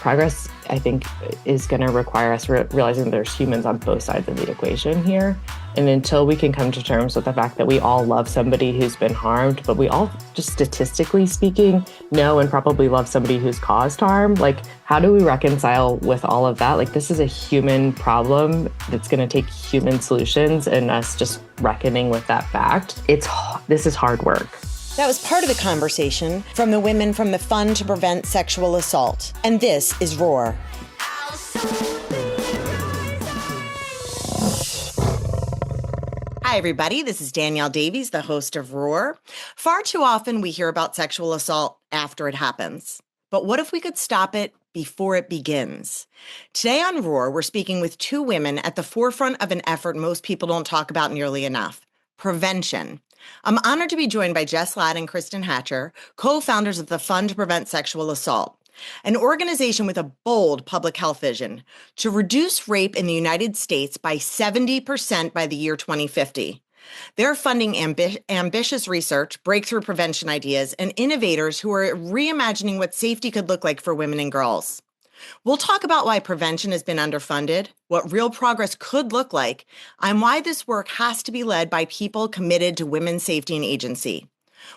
progress, I think, is going to require us realizing there's humans on both sides of the equation here. And until we can come to terms with the fact that we all love somebody who's been harmed, but we all, just statistically speaking, know and probably love somebody who's caused harm, like, how do we reconcile with all of that? Like, this is a human problem that's going to take human solutions, and us just reckoning with that fact. This is hard work. That was part of the conversation from the women from the Fund to Prevent Sexual Assault. And this is Roar. Hi, everybody. This is Danielle Davies, the host of Roar. Far too often we hear about sexual assault after it happens. But what if we could stop it before it begins? Today on Roar, we're speaking with two women at the forefront of an effort most people don't talk about nearly enough: prevention. I'm honored to be joined by Jess and Kristin Hatcher, co-founders of the Fund to Prevent Sexual Assault, an organization with a bold public health vision to reduce rape in the United States by 70% by the year 2050. They're funding ambitious research, breakthrough prevention ideas, and innovators who are reimagining what safety could look like for women and girls. We'll talk about why prevention has been underfunded, what real progress could look like, and why this work has to be led by people committed to women's safety and agency.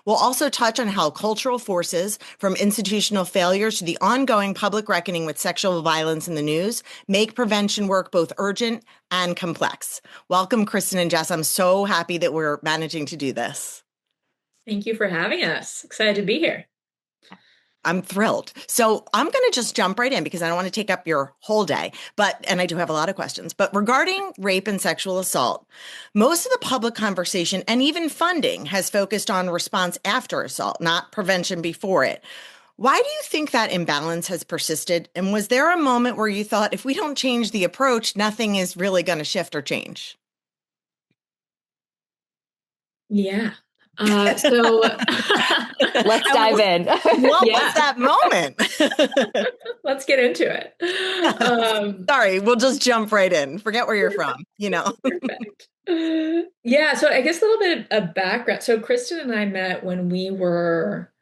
We'll also touch on how cultural forces, from institutional failures to the ongoing public reckoning with sexual violence in the news, make prevention work both urgent and complex. Welcome, Kristin and Jess. I'm so happy that we're managing to do this. Thank you for having us. Excited to be here. I'm thrilled. So I'm going to just jump right in because I don't want to take up your whole day, and I do have a lot of questions. But regarding rape and sexual assault, most of the public conversation and even funding has focused on response after assault, not prevention before it. Why do you think that imbalance has persisted? And was there a moment where you thought, if we don't change the approach, nothing is really going to shift or change? Yeah. Let's dive in. What was that moment? Let's get into it. Sorry, we'll just jump right in. Forget where you're from, Perfect. Yeah, so I guess a little bit of background. So Kristin and I met when we were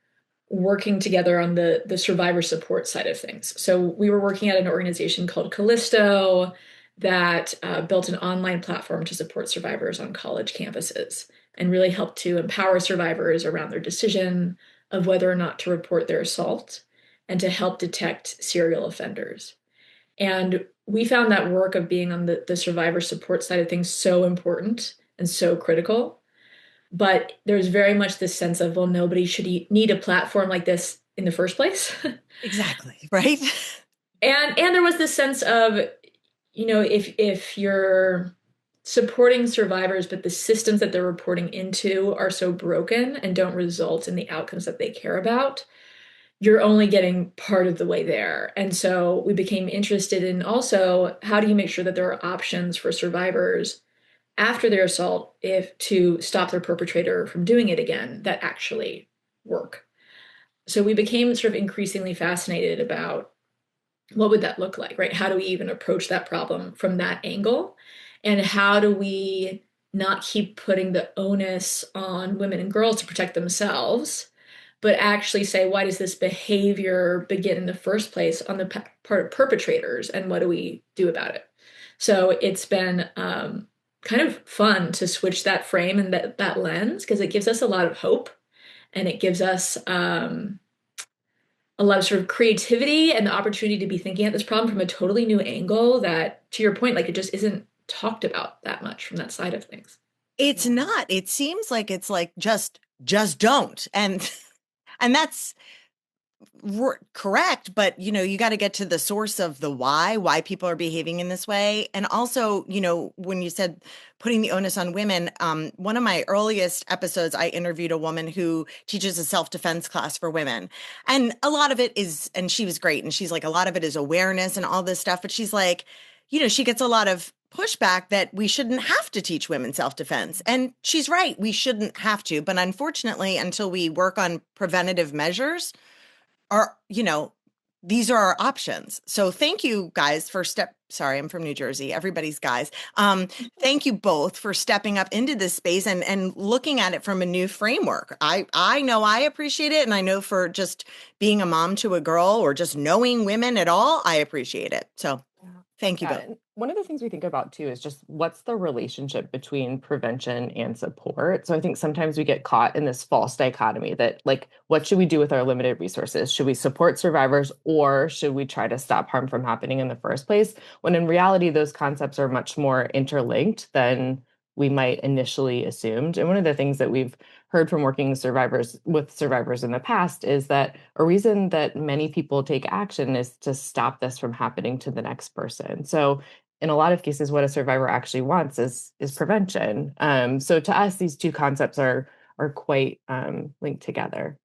working together on the survivor support side of things. So we were working at an organization called Callisto that built an online platform to support survivors on college campuses, and really help to empower survivors around their decision of whether or not to report their assault, and to help detect serial offenders. And we found that work of being on the survivor support side of things so important and so critical. But there's very much this sense of, well, nobody should need a platform like this in the first place. Exactly, right? And there was this sense of, if you're supporting survivors, but the systems that they're reporting into are so broken and don't result in the outcomes that they care about, you're only getting part of the way there. And so we became interested in also, how do you make sure that there are options for survivors after their assault to stop their perpetrator from doing it again that actually work? So we became sort of increasingly fascinated about what would that look like, right? How do we even approach that problem from that angle? And how do we not keep putting the onus on women and girls to protect themselves, but actually say, why does this behavior begin in the first place on the part of perpetrators, and what do we do about it? So it's been kind of fun to switch that frame and that lens, because it gives us a lot of hope, and it gives us a lot of sort of creativity and the opportunity to be thinking at this problem from a totally new angle that, to your point, like, it just isn't talked about that much from that side of things. It's not. It seems like it's like just don't. And that's correct, but you got to get to the source of the why people are behaving in this way. And also, when you said putting the onus on women, one of my earliest episodes, I interviewed a woman who teaches a self-defense class for women. And a lot of it is, and she was great, and she's like, a lot of it is awareness and all this stuff, but she's like, she gets a lot of pushback that we shouldn't have to teach women self-defense. And she's right, we shouldn't have to. But unfortunately, until we work on preventative measures, these are our options. So thank you guys for sorry, I'm from New Jersey, everybody's guys. Thank you both for stepping up into this space and looking at it from a new framework. I know I appreciate it. And I know for just being a mom to a girl or just knowing women at all, I appreciate it. So thank you both. And one of the things we think about too is just what's the relationship between prevention and support. So I think sometimes we get caught in this false dichotomy that, like, what should we do with our limited resources? Should we support survivors, or should we try to stop harm from happening in the first place? When in reality, those concepts are much more interlinked than we might initially assumed. And one of the things that we've heard from working with survivors in the past is that a reason that many people take action is to stop this from happening to the next person. So in a lot of cases, what a survivor actually wants is prevention. So to us, these two concepts are quite linked together.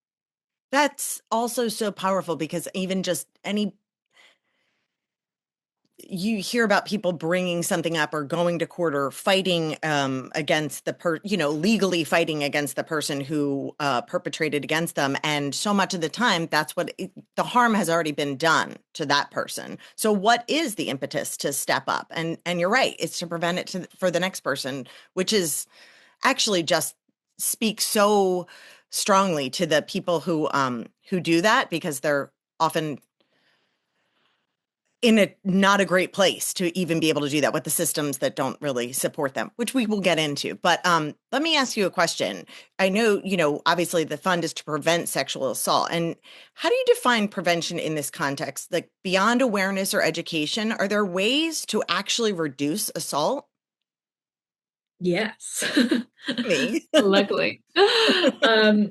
That's also so powerful because even just you hear about people bringing something up or going to court or fighting against legally fighting against the person who perpetrated against them. And so much of the time, that's the harm has already been done to that person. So what is the impetus to step up? And you're right, it's to prevent it for the next person, which is actually just speaks so strongly to the people who do that, because they're often in a not a great place to even be able to do that with the systems that don't really support them, which we will get into. But let me ask you a question. I know, obviously the fund is to prevent sexual assault. And how do you define prevention in this context? Like, beyond awareness or education, are there ways to actually reduce assault? Yes. Me. Luckily. I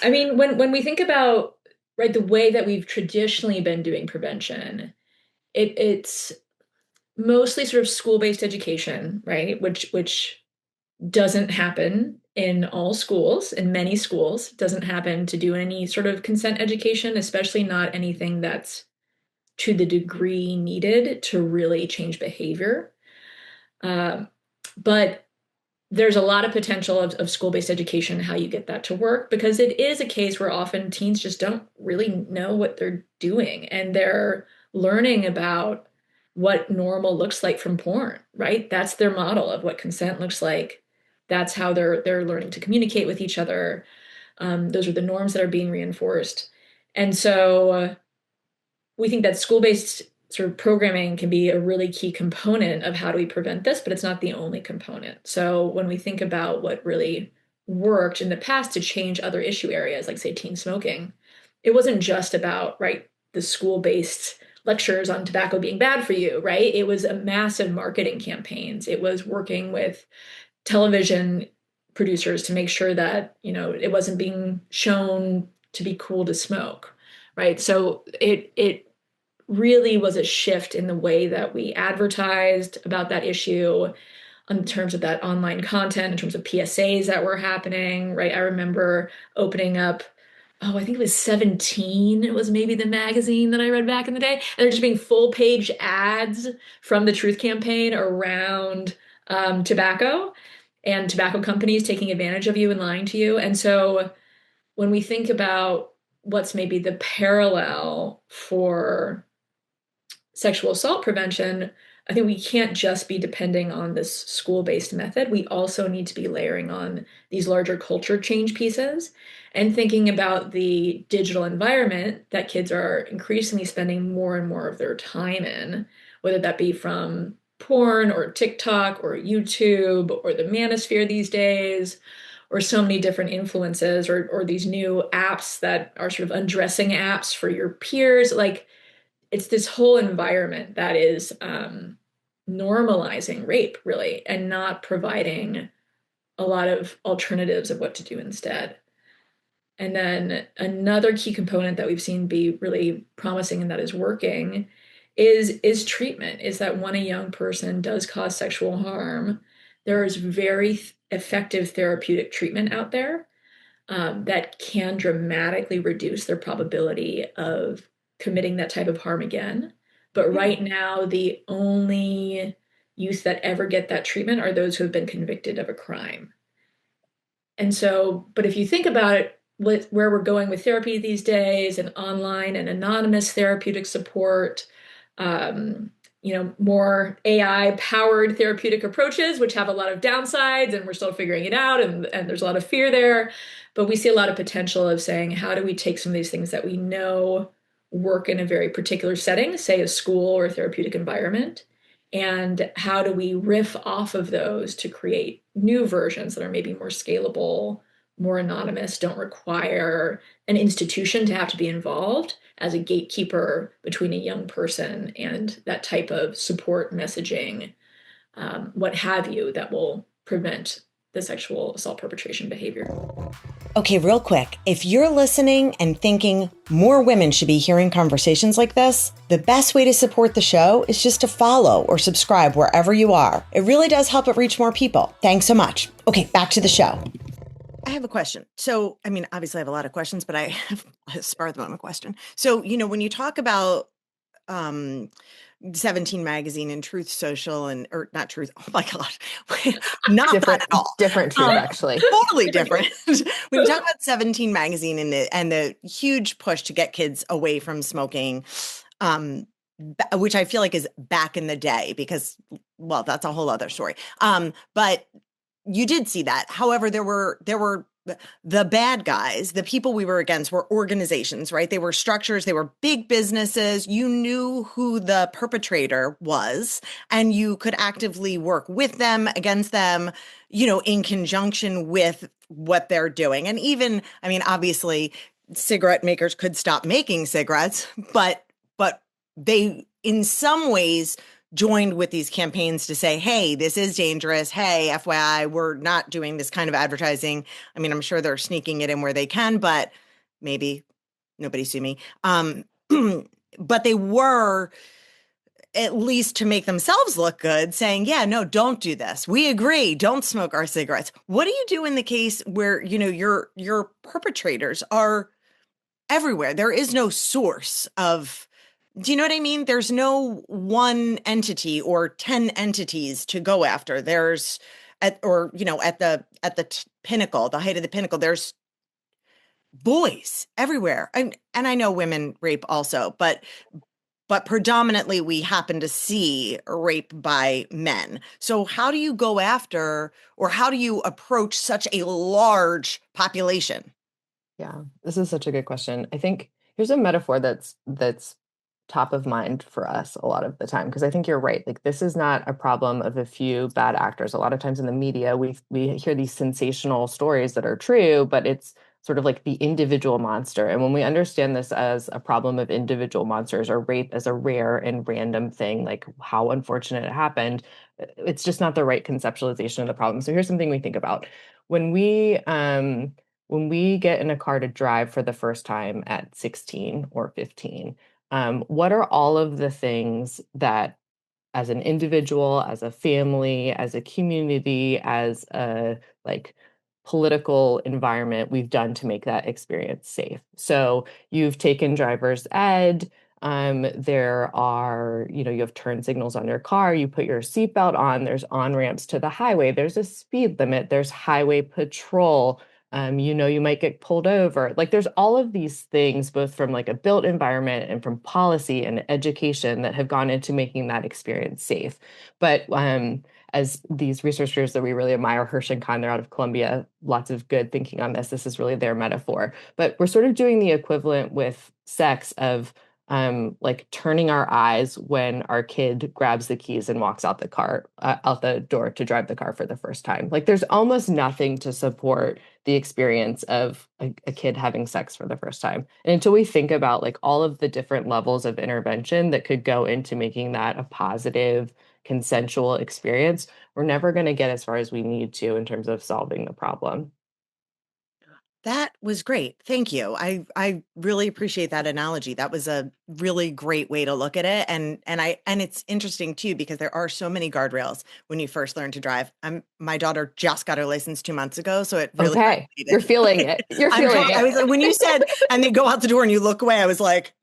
mean, when we think about, right, the way that we've traditionally been doing prevention, it's mostly sort of school-based education, right? Which doesn't happen in all schools, in many schools, doesn't happen to do any sort of consent education, especially not anything that's to the degree needed to really change behavior. But there's a lot of potential of school-based education, how you get that to work, because it is a case where often teens just don't really know what they're doing, and they're learning about what normal looks like from porn, right? That's their model of what consent looks like. That's how they're learning to communicate with each other. Those are the norms that are being reinforced. And so we think that school-based sort of programming can be a really key component of how do we prevent this, but it's not the only component. So when we think about what really worked in the past to change other issue areas, like say teen smoking, it wasn't just about, right, the school-based lectures on tobacco being bad for you, right? It was a massive marketing campaigns. It was working with television producers to make sure that, it wasn't being shown to be cool to smoke, right? So it really was a shift in the way that we advertised about that issue in terms of that online content, in terms of PSAs that were happening, right? I remember opening up, I think it was 17, it was maybe the magazine that I read back in the day. And there just being full page ads from the Truth Campaign around tobacco and tobacco companies taking advantage of you and lying to you. And so when we think about what's maybe the parallel for sexual assault prevention, I think we can't just be depending on this school-based method. We also need to be layering on these larger culture change pieces and thinking about the digital environment that kids are increasingly spending more and more of their time in, whether that be from porn or TikTok or YouTube or the manosphere these days, or so many different influences, or these new apps that are sort of undressing apps for your peers. Like, it's this whole environment that is normalizing rape, really, and not providing a lot of alternatives of what to do instead. And then another key component that we've seen be really promising and that is working is treatment. Is that when a young person does cause sexual harm, there is very effective therapeutic treatment out there that can dramatically reduce their probability of committing that type of harm again. But right now, the only youth that ever get that treatment are those who have been convicted of a crime. And so, but if you think about it, where we're going with therapy these days, and online and anonymous therapeutic support, more AI powered therapeutic approaches, which have a lot of downsides, and we're still figuring it out, and there's a lot of fear there. But we see a lot of potential of saying, how do we take some of these things that we know work in a very particular setting, say a school or a therapeutic environment, and how do we riff off of those to create new versions that are maybe more scalable, more anonymous, don't require an institution to have to be involved as a gatekeeper between a young person and that type of support messaging, what have you, that will prevent the sexual assault perpetration behavior. Okay, real quick. If you're listening and thinking more women should be hearing conversations like this, the best way to support the show is just to follow or subscribe wherever you are. It really does help it reach more people. Thanks so much. Okay, back to the show. I have a question. So, I mean, obviously I have a lot of questions, but I have a spur of the moment question. So, when you talk about 17 Magazine and Truth Social or not Truth, oh my God, not different, that at all. Different truth, actually. Totally different. When you talk about 17 Magazine and the huge push to get kids away from smoking, which I feel like is back in the day because, well, that's a whole other story. But you did see that. However, there were the bad guys, the people we were against were organizations, right? They were structures, they were big businesses. You knew who the perpetrator was, and you could actively work with them, against them, in conjunction with what they're doing. And even, I mean, obviously, cigarette makers could stop making cigarettes, but they, in some ways, joined with these campaigns to say, hey, this is dangerous. Hey, FYI, we're not doing this kind of advertising. I mean, I'm sure they're sneaking it in where they can, but maybe nobody sue me. But they were, at least to make themselves look good, saying, yeah, no, don't do this. We agree. Don't smoke our cigarettes. What do you do in the case where, your perpetrators are everywhere? There is no source of, do you know what I mean? There's no one entity or 10 entities to go after. There's at the pinnacle, the height of the pinnacle, there's boys everywhere. And I know women rape also, but predominantly we happen to see rape by men. So how do you go after, or how do you approach such a large population? Yeah, this is such a good question. I think here's a metaphor that's top of mind for us a lot of the time, because I think you're right. Like, this is not a problem of a few bad actors. A lot of times in the media, we hear these sensational stories that are true, but it's sort of like the individual monster. And when we understand this as a problem of individual monsters, or rape as a rare and random thing, like how unfortunate it happened, it's just not the right conceptualization of the problem. So here's something we think about. When we get in a car to drive for the first time at 16 or 15, what are all of the things that, as an individual, as a family, as a community, as a political environment, we've done to make that experience safe? So you've taken driver's ed. There are, you have turn signals on your car. You put your seatbelt on. There's on ramps to the highway. There's a speed limit. There's highway patrol. You might get pulled over. Like, there's all of these things, both from a built environment and from policy and education, that have gone into making that experience safe. But as these researchers that we really admire, Hirsch and Kahn, they're out of Columbia, lots of good thinking on this. This is really their metaphor. But we're sort of doing the equivalent with sex of turning our eyes when our kid grabs the keys and walks out the door to drive the car for the first time. There's almost nothing to support the experience of a kid having sex for the first time. And until we think about all of the different levels of intervention that could go into making that a positive, consensual experience, we're never going to get as far as we need to in terms of solving the problem. That was great. Thank you. I really appreciate that analogy. That was a really great way to look at it. And it's interesting too, because there are so many guardrails when you first learn to drive. My daughter just got her license 2 months ago, so it really okay. You're feeling it. You're feeling it. I was when you said, and they go out the door and you look away, I was like,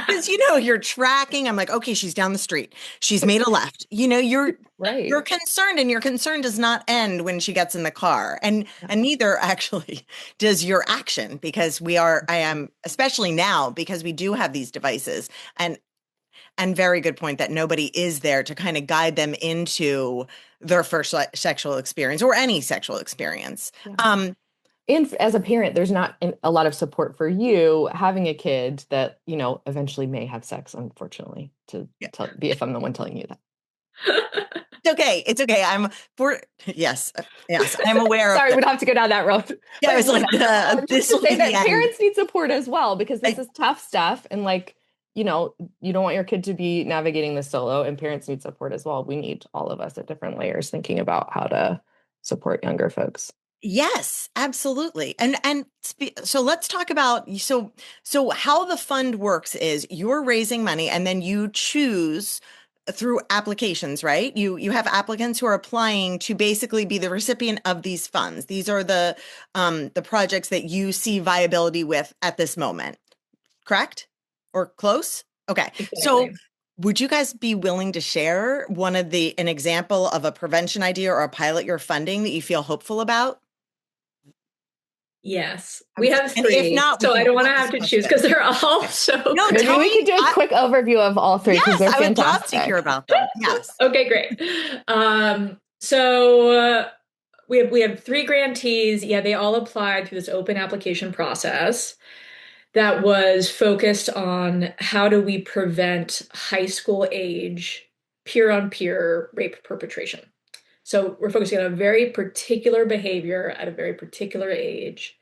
Because you're tracking. I'm like, okay, she's down the street. She's made a left. You're Right. you're concerned, and your concern does not end when she gets in the car. And neither actually does your action, because I am, especially now, because we do have these devices, and very good point that nobody is there to kind of guide them into their first sexual experience or any sexual experience. Yeah. And as a parent, there's not a lot of support for you having a kid that, eventually may have sex, unfortunately, be if I'm the one telling you that. It's okay. It's okay. Yes, I'm aware Sorry, of we'd have to go down that road. Yeah, I was like, this will be the end. Parents need support as well, because this is tough stuff. And you don't want your kid to be navigating this solo, and parents need support as well. We need all of us at different layers thinking about how to support younger folks. Yes, absolutely. So let's talk about so how the fund works is you're raising money, and then you choose through applications, right? You have applicants who are applying to basically be the recipient of these funds. These are the projects that you see viability with at this moment. Correct? Or close? Okay. Exactly. So would you guys be willing to share an example of a prevention idea or a pilot you're funding that you feel hopeful about? Yes, we have And if three, not, so I don't want to have to choose because they're all so. No, maybe we could do a quick overview of all three, because they're fantastic. I would love to hear about them. Yes. Okay, great. So we have three grantees. Yeah, they all applied through this open application process that was focused on how do we prevent high school age peer-on-peer rape perpetration. So we're focusing on a very particular behavior at a very particular age.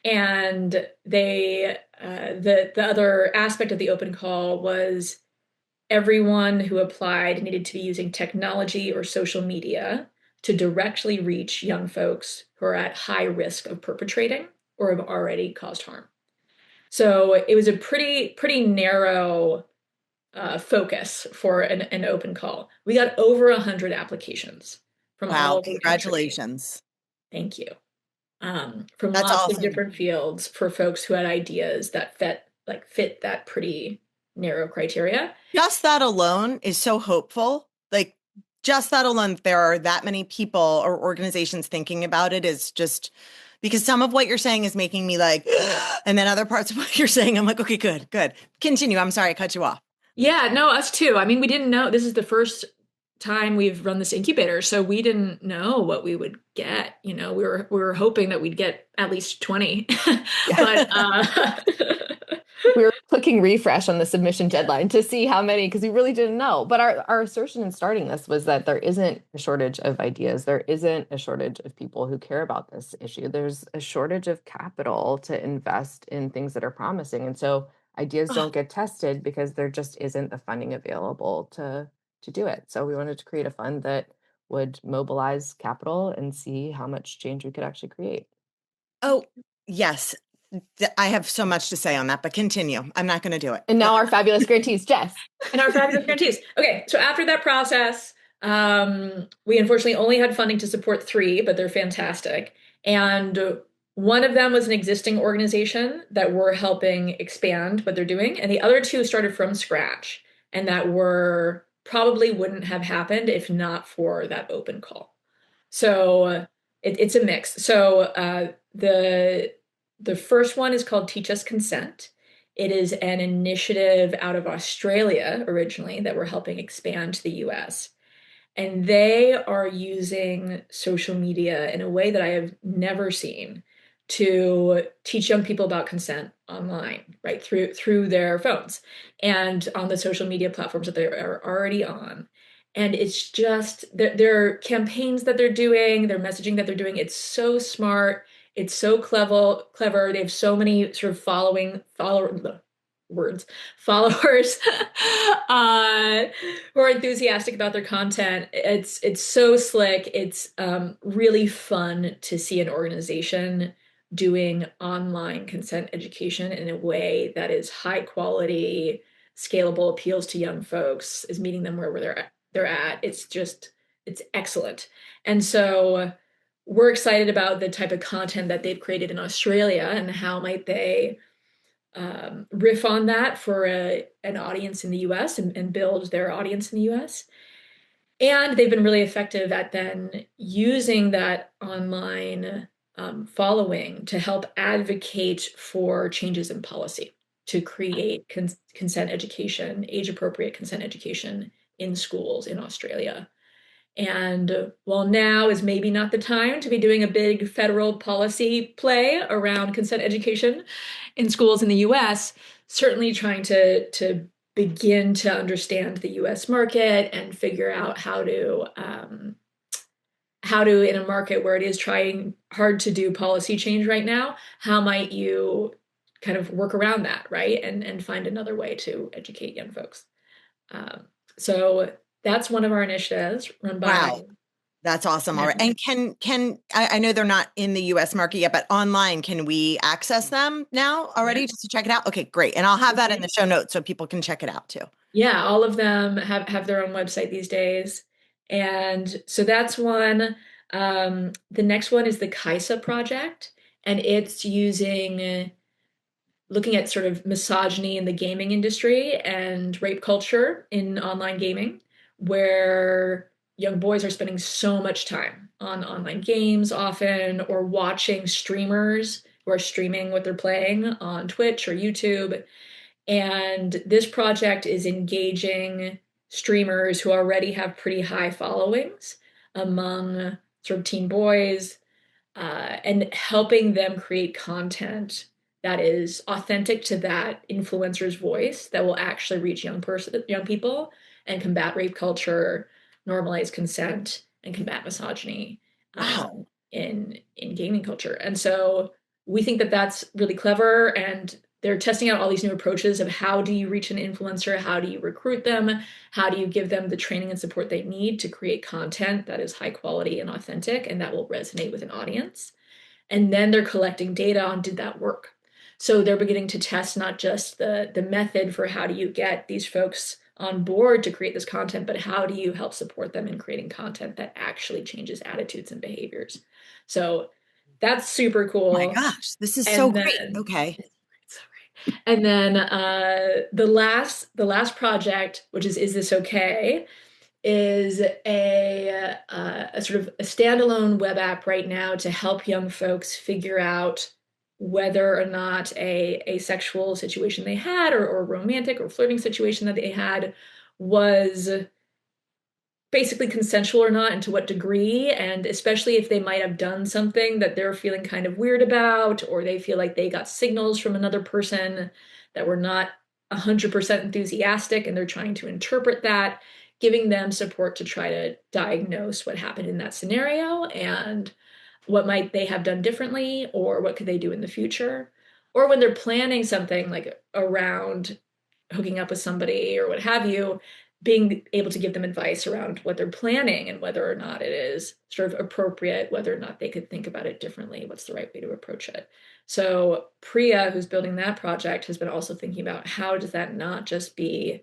And the other aspect of the open call was everyone who applied needed to be using technology or social media to directly reach young folks who are at high risk of perpetrating or have already caused harm. So it was a pretty narrow focus for an open call. We got over 100 applications from all over congratulations. The country. Thank you. From That's lots awesome. of different fields for folks who had ideas that fit that pretty narrow criteria. Just that alone is so hopeful. Like, just that alone, there are that many people or organizations thinking about it is just because some of what you're saying is making me like, and then other parts of what you're saying, I'm like, okay, good. Continue. I'm sorry, I cut you off. Yeah, no, us too. I mean, we didn't know, this is the first time we've run this incubator, so we didn't know what we would get. We were hoping that we'd get at least 20. But we were clicking refresh on the submission deadline to see how many, because we really didn't know. But our assertion in starting this was that there isn't a shortage of ideas. There isn't a shortage of people who care about this issue. There's a shortage of capital to invest in things that are promising. And so ideas don't get tested because there just isn't the funding available to do it. So we wanted to create a fund that would mobilize capital and see how much change we could actually create. Oh, yes. I have so much to say on that, but continue. I'm not going to do it. And now our fabulous grantees, Jess. Okay, so after that process, we unfortunately only had funding to support 3, but they're fantastic. And one of them was an existing organization that we're helping expand what they're doing. And the other 2 started from scratch and that probably wouldn't have happened if not for that open call. So it's a mix. So the first one is called Teach Us Consent. It is an initiative out of Australia originally that we're helping expand to the US. And they are using social media in a way that I have never seen to teach young people about consent online, right, through their phones and on the social media platforms that they are already on. And it's just their campaigns that they're doing, their messaging that they're doing, it's so smart. It's so clever. They have so many sort of followers who are enthusiastic about their content. It's so slick. It's really fun to see an organization doing online consent education in a way that is high quality, scalable, appeals to young folks, is meeting them wherever they're at. It's excellent. And so we're excited about the type of content that they've created in Australia and how might they riff on that for an audience in the US and build their audience in the US. And they've been really effective at then using that online following to help advocate for changes in policy to create consent education, age appropriate consent education in schools in Australia. And while now is maybe not the time to be doing a big federal policy play around consent education in schools in the US, certainly trying to begin to understand the US market and figure out how to in a market where it is trying hard to do policy change right now, how might you kind of work around that, right? And find another way to educate young folks. So that's one of our initiatives run by. Wow. That's awesome. All right. And I know they're not in the US market yet, but online, can we access them now already just to check it out? Okay, great. And I'll have that in the show notes so people can check it out too. Yeah, all of them have their own website these days. And so that's one. The next one is the Kaisa project, and it's looking at sort of misogyny in the gaming industry and rape culture in online gaming, where young boys are spending so much time on online games often, or watching streamers who are streaming what they're playing on Twitch or YouTube. And this project is engaging streamers who already have pretty high followings among sort of teen boys, and helping them create content that is authentic to that influencer's voice that will actually reach young people and combat rape culture, normalize consent, and combat misogyny. Wow. In gaming culture. And so we think that that's really clever, and they're testing out all these new approaches of how do you reach an influencer, how do you recruit them, how do you give them the training and support they need to create content that is high quality and authentic and that will resonate with an audience. And then they're collecting data on did that work. So they're beginning to test not just the method for how do you get these folks on board to create this content, but how do you help support them in creating content that actually changes attitudes and behaviors. So that's super cool. Oh my gosh, this is so great. Okay. And then the last project, which is this okay, is a sort of a standalone web app right now to help young folks figure out whether or not a sexual situation they had or romantic or flirting situation that they had was basically consensual or not, and to what degree, and especially if they might have done something that they're feeling kind of weird about, or they feel like they got signals from another person that were not 100% enthusiastic and they're trying to interpret that, giving them support to try to diagnose what happened in that scenario and what might they have done differently, or what could they do in the future, or when they're planning something like around hooking up with somebody or what have you, being able to give them advice around what they're planning and whether or not it is sort of appropriate, whether or not they could think about it differently, what's the right way to approach it. So Priya, who's building that project, has been also thinking about how does that not just be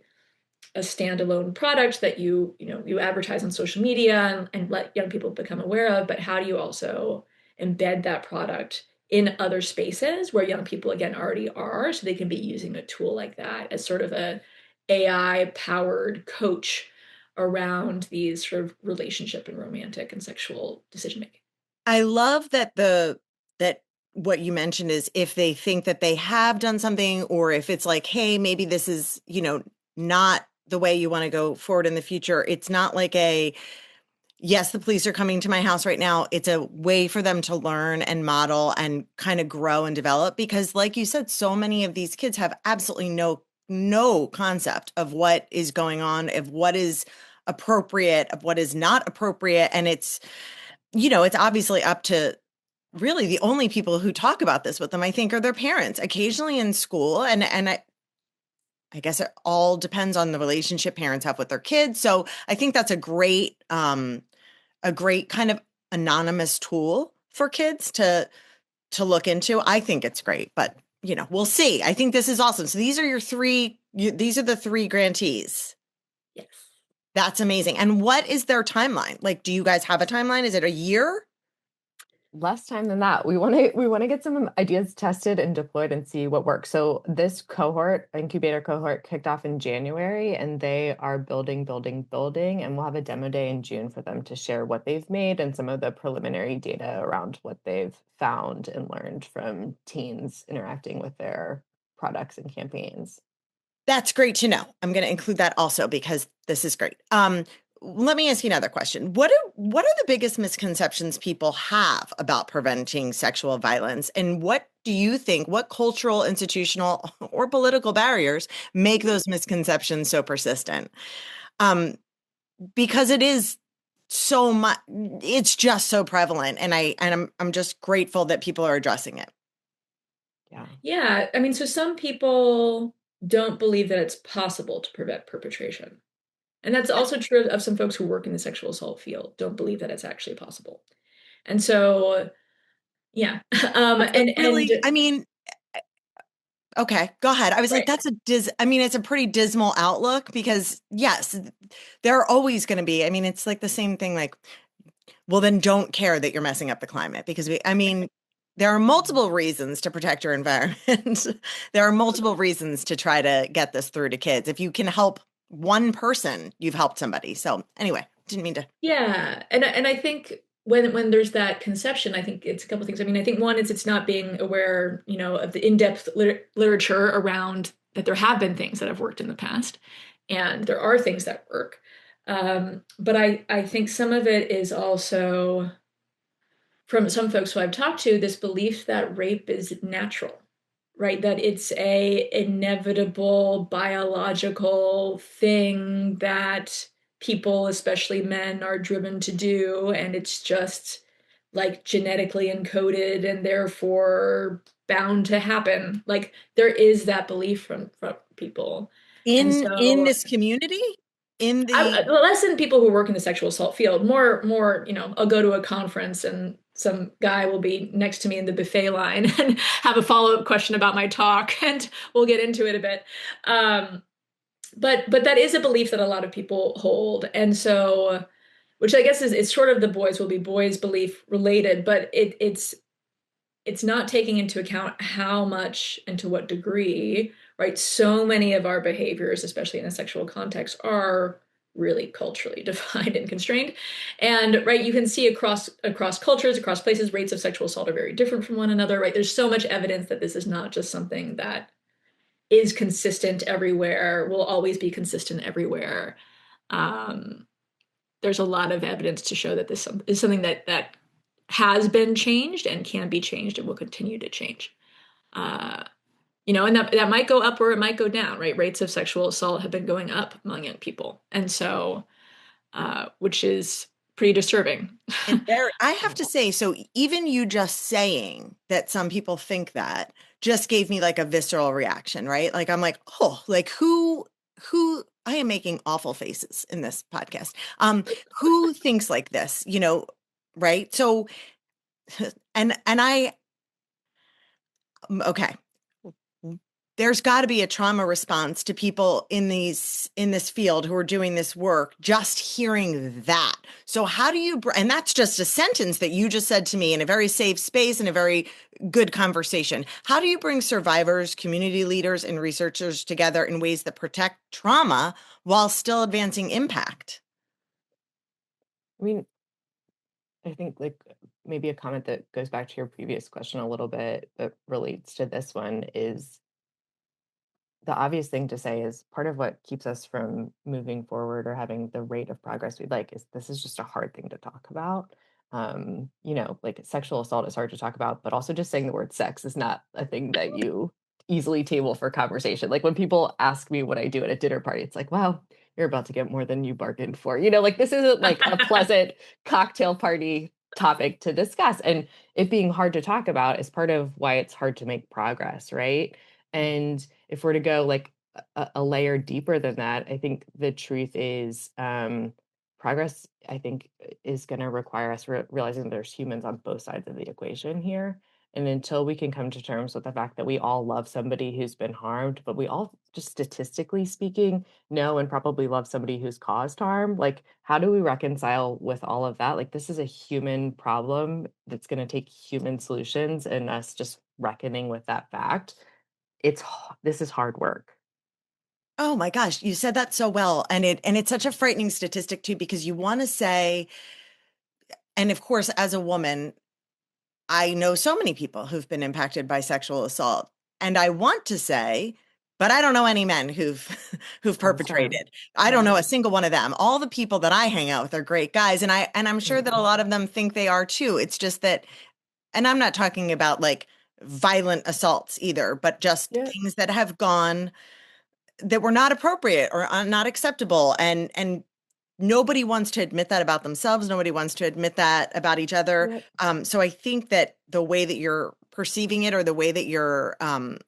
a standalone product that you advertise on social media and let young people become aware of, but how do you also embed that product in other spaces where young people again already are, so they can be using a tool like that as sort of a AI powered coach around these sort of relationship and romantic and sexual decision making. I love that that what you mentioned is if they think that they have done something, or if it's like, hey, maybe this is, not the way you want to go forward in the future. It's not like yes, the police are coming to my house right now. It's a way for them to learn and model and kind of grow and develop, because like you said, so many of these kids have absolutely no concept of what is going on, of what is appropriate, of what is not appropriate. And it's obviously up to really the only people who talk about this with them, I think, are their parents, occasionally in school. And I guess it all depends on the relationship parents have with their kids. So I think that's a great kind of anonymous tool for kids to look into. I think it's great, but we'll see. I think this is awesome. So these are these are the three grantees. Yes. That's amazing. And what is their timeline? Like, do you guys have a timeline? Is it a year? less time than that. We want to get some ideas tested and deployed and see what works. So this cohort, incubator cohort, kicked off in January, and they are building, and we'll have a demo day in June for them to share what they've made and some of the preliminary data around what they've found and learned from teens interacting with their products and campaigns. That's great to know. I'm going to include that also because this is great. Let me ask you another question. What are the biggest misconceptions people have about preventing sexual violence? And what do you think, what cultural, institutional, or political barriers make those misconceptions so persistent? Because it is so much, it's just so prevalent. And I'm just grateful that people are addressing it. Yeah. Yeah, I mean, so some people don't believe that it's possible to prevent perpetration. And that's also true of some folks who work in the sexual assault field, don't believe that it's actually possible. And so, yeah. That's a And really, I mean, okay, go ahead. I was like, right. it's a pretty dismal outlook because yes, there are always going to be, I mean, it's like the same thing, like, well, then don't care that you're messing up the climate because there are multiple reasons to protect your environment. There are multiple reasons to try to get this through to kids. If you can help one person, you've helped somebody. So anyway, didn't mean to. Yeah, and I think when there's that conception, I think it's a couple things. I mean, I think one is it's not being aware, of the in-depth literature around that there have been things that have worked in the past, and there are things that work. But I think some of it is also from some folks who I've talked to, this belief that rape is natural, right? That it's a inevitable biological thing that people, especially men, are driven to do, and it's just like genetically encoded and therefore bound to happen. Like there is that belief from people. And In so this community, in the less than people who work in the sexual assault field, more, I'll go to a conference and some guy will be next to me in the buffet line and have a follow-up question about my talk, and we'll get into it a bit. But that is a belief that a lot of people hold. And so, which I guess is it's sort of the boys will be boys belief related, but it's not taking into account how much and to what degree, right? So many of our behaviors, especially in a sexual context, are really culturally defined and constrained. And right, you can see across cultures, across places, rates of sexual assault are very different from one another, right? There's so much evidence that this is not just something that is consistent everywhere, will always be consistent everywhere. Um, there's a lot of evidence to show that this is something that has been changed and can be changed and will continue to change. Uh, and that might go up or it might go down, right? Rates of sexual assault have been going up among young people. And so, which is pretty disturbing. and there, I have to say, so even you just saying that some people think that just gave me like a visceral reaction, right? Like I'm like, oh, like who I am making awful faces in this podcast. Who thinks like this, right? So and I okay. There's got to be a trauma response to people in this field who are doing this work just hearing that. So how do you and that's just a sentence that you just said to me in a very safe space in a very good conversation. How do you bring survivors, community leaders, and researchers together in ways that protect trauma while still advancing impact? I mean, I think like maybe a comment that goes back to your previous question a little bit that relates to this one is the obvious thing to say is part of what keeps us from moving forward or having the rate of progress we'd like is this is just a hard thing to talk about. Like sexual assault is hard to talk about, but also just saying the word sex is not a thing that you easily table for conversation. Like when people ask me what I do at a dinner party, it's like, wow, you're about to get more than you bargained for. Like this isn't like a pleasant cocktail party topic to discuss. And it being hard to talk about is part of why it's hard to make progress, right? And if we're to go like a layer deeper than that, I think the truth is progress, I think, is going to require us realizing there's humans on both sides of the equation here. And until we can come to terms with the fact that we all love somebody who's been harmed, but we all, just statistically speaking, know and probably love somebody who's caused harm, like, how do we reconcile with all of that? Like, this is a human problem that's going to take human solutions, and us just reckoning with that fact. This is hard work. Oh my gosh, you said that so well. And it's such a frightening statistic too, because you want to say, and of course, as a woman, I know so many people who've been impacted by sexual assault. And I want to say, but I don't know any men who've who've Awesome. perpetrated. I don't Yeah. know a single one of them. All the people that I hang out with are great guys. And I'm sure that a lot of them think they are too. It's just that, and I'm not talking about like violent assaults either, but just Yeah. things that have gone that were not appropriate or not acceptable. And nobody wants to admit that about themselves. Nobody wants to admit that about each other. Yeah. So I think that the way that you're perceiving it, or the way that you're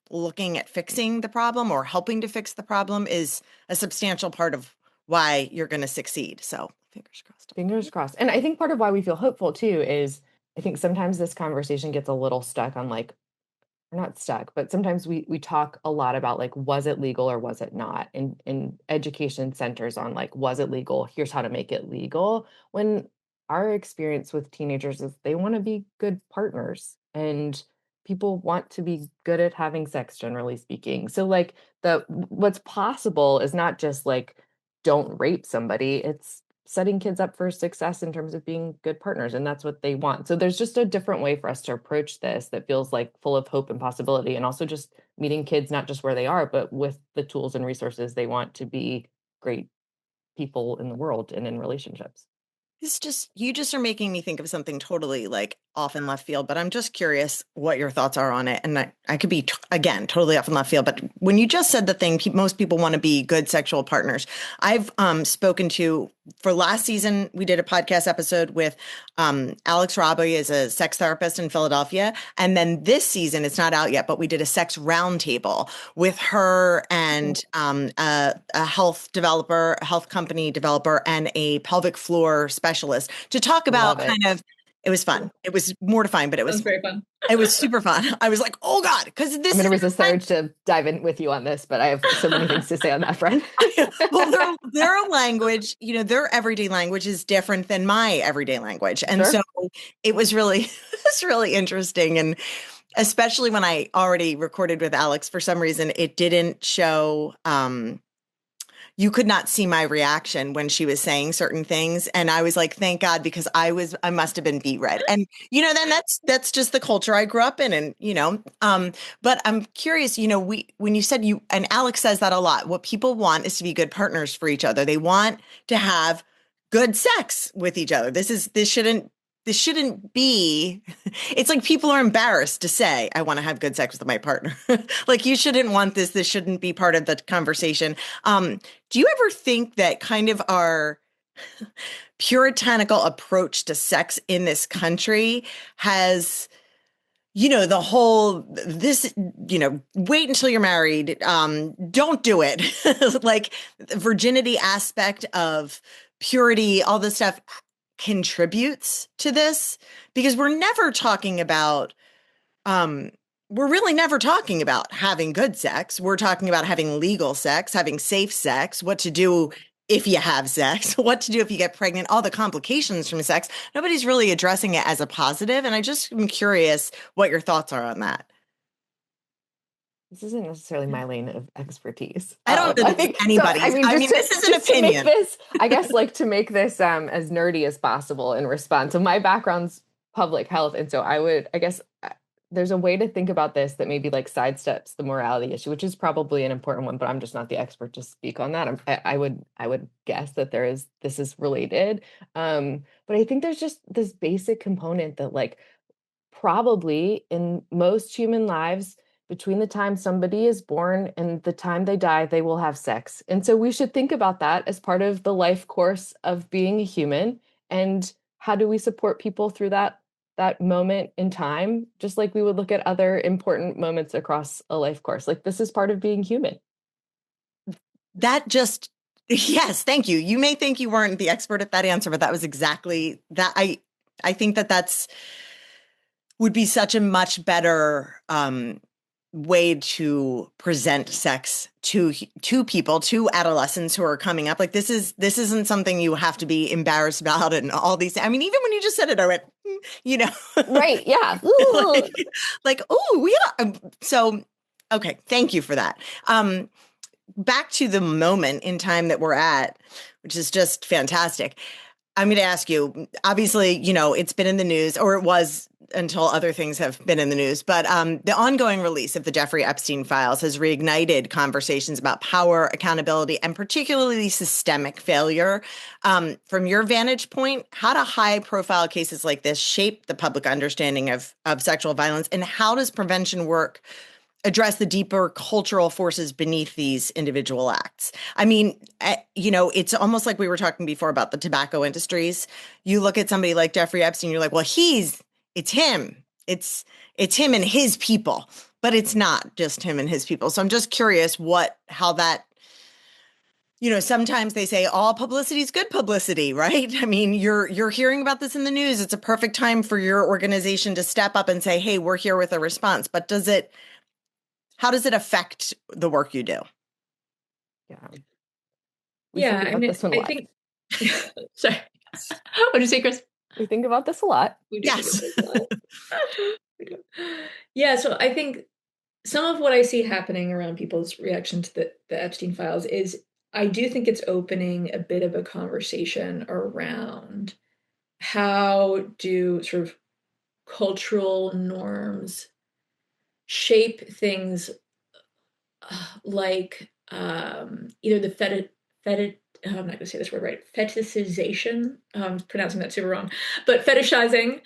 looking at fixing the problem or helping to fix the problem, is a substantial part of why you're going to succeed. So fingers crossed. Fingers crossed. And I think part of why we feel hopeful too is I think sometimes this conversation gets a little stuck on like, we're not stuck, but sometimes we talk a lot about like, was it legal or was it not? And education centers on like, was it legal? Here's how to make it legal. When our experience with teenagers is they want to be good partners, and people want to be good at having sex, generally speaking. So like the what's possible is not just like don't rape somebody, it's setting kids up for success in terms of being good partners, and that's what they want. So there's just a different way for us to approach this that feels like full of hope and possibility, and also just meeting kids not just where they are but with the tools and resources they want to be great people in the world and in relationships. You just are making me think of something totally like off in left field, but I'm just curious what your thoughts are on it. And I could be, again, totally off in left field, but when you just said the thing, most people want to be good sexual partners. I've spoken to, for last season, we did a podcast episode with Alex Robbie is a sex therapist in Philadelphia. And then this season, it's not out yet, but we did a sex roundtable with her and a health developer, a health company developer, and a pelvic floor specialist to talk about Love it. kind of, it was fun. It was mortifying, but That was very fun. it was super fun. I was like, oh God, because I'm this going is to resist the urge to dive in with you on this, but I have so many things to say on that front. well, their language, their everyday language is different than my everyday language. And Sure. so it was really, it was really interesting. And especially when I already recorded with Alex, for some reason, it didn't show, you could not see my reaction when she was saying certain things. And I was like, thank God, because I must have been beat red. And, then that's just the culture I grew up in. And, but I'm curious, when you said and Alex says that a lot, what people want is to be good partners for each other. They want to have good sex with each other. This shouldn't be, it's like people are embarrassed to say, I want to have good sex with my partner. Like, you shouldn't want this. This shouldn't be part of the conversation. Do you ever think that kind of our puritanical approach to sex in this country has, the whole, wait until you're married, don't do it, like virginity aspect of purity, all this stuff contributes to this? Because we're really never talking about having good sex. We're talking about having legal sex, having safe sex, what to do if you have sex, what to do if you get pregnant, all the complications from sex. Nobody's really addressing it as a positive. And I just am curious what your thoughts are on that. This isn't necessarily my lane of expertise. I don't know I that think it's so. anybody's. This is an Just to make opinion. this, I guess, like to make this as nerdy as possible in response. So my background's public health, and so I guess, there's a way to think about this that maybe like sidesteps the morality issue, which is probably an important one, but I'm just not the expert to speak on that. I would guess that this is related, but I think there's just this basic component that like probably in most human lives, between the time somebody is born and the time they die, they will have sex. And so we should think about that as part of the life course of being a human. And how do we support people through that moment in time, just like we would look at other important moments across a life course. Like, this is part of being human. Yes, thank you. You may think you weren't the expert at that answer, but that was exactly that. I think that that's would be such a much better way to present sex to people, to adolescents who are coming up. Like this isn't something you have to be embarrassed about and all these. I mean, even when you just said it, I went, Right. Yeah. like, oh, yeah. So, okay. Thank you for that. Back to the moment in time that we're at, which is just fantastic. I'm going to ask you, obviously, it's been in the news, or it was until other things have been in the news, but the ongoing release of the Jeffrey Epstein files has reignited conversations about power, accountability, and particularly systemic failure. From your vantage point, how do high-profile cases like this shape the public understanding of sexual violence, and how does prevention work address the deeper cultural forces beneath these individual acts? I mean, it's almost like we were talking before about the tobacco industries. You look at somebody like Jeffrey Epstein, you're like, well, it's him. It's him and his people, but it's not just him and his people. So I'm just curious how that, sometimes they say all publicity is good publicity, right? I mean, you're hearing about this in the news. It's a perfect time for your organization to step up and say, hey, we're here with a response. But how does it affect the work you do? Yeah. I mean, I think, sorry. What did you say, Chris? We think about this a lot. We do Yes. think about this a lot. Yeah, so I think some of what I see happening around people's reaction to the Epstein files is I do think it's opening a bit of a conversation around how do sort of cultural norms shape things like either the I'm not going to say this word right, fetishization, pronouncing that super wrong, but fetishizing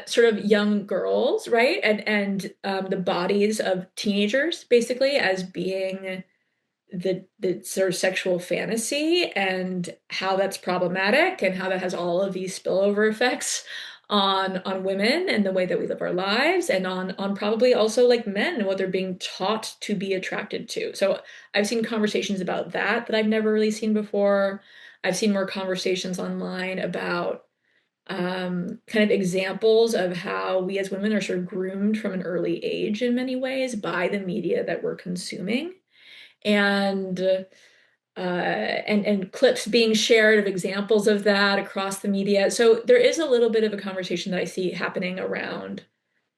sort of young girls, right? And the bodies of teenagers basically as being the sort of sexual fantasy, and how that's problematic and how that has all of these spillover effects on women and the way that we live our lives, and on probably also like men and what they're being taught to be attracted to. So I've seen conversations about that I've never really seen before. I've seen more conversations online about kind of examples of how we as women are sort of groomed from an early age in many ways by the media that we're consuming, and clips being shared of examples of that across the media. So there is a little bit of a conversation that I see happening around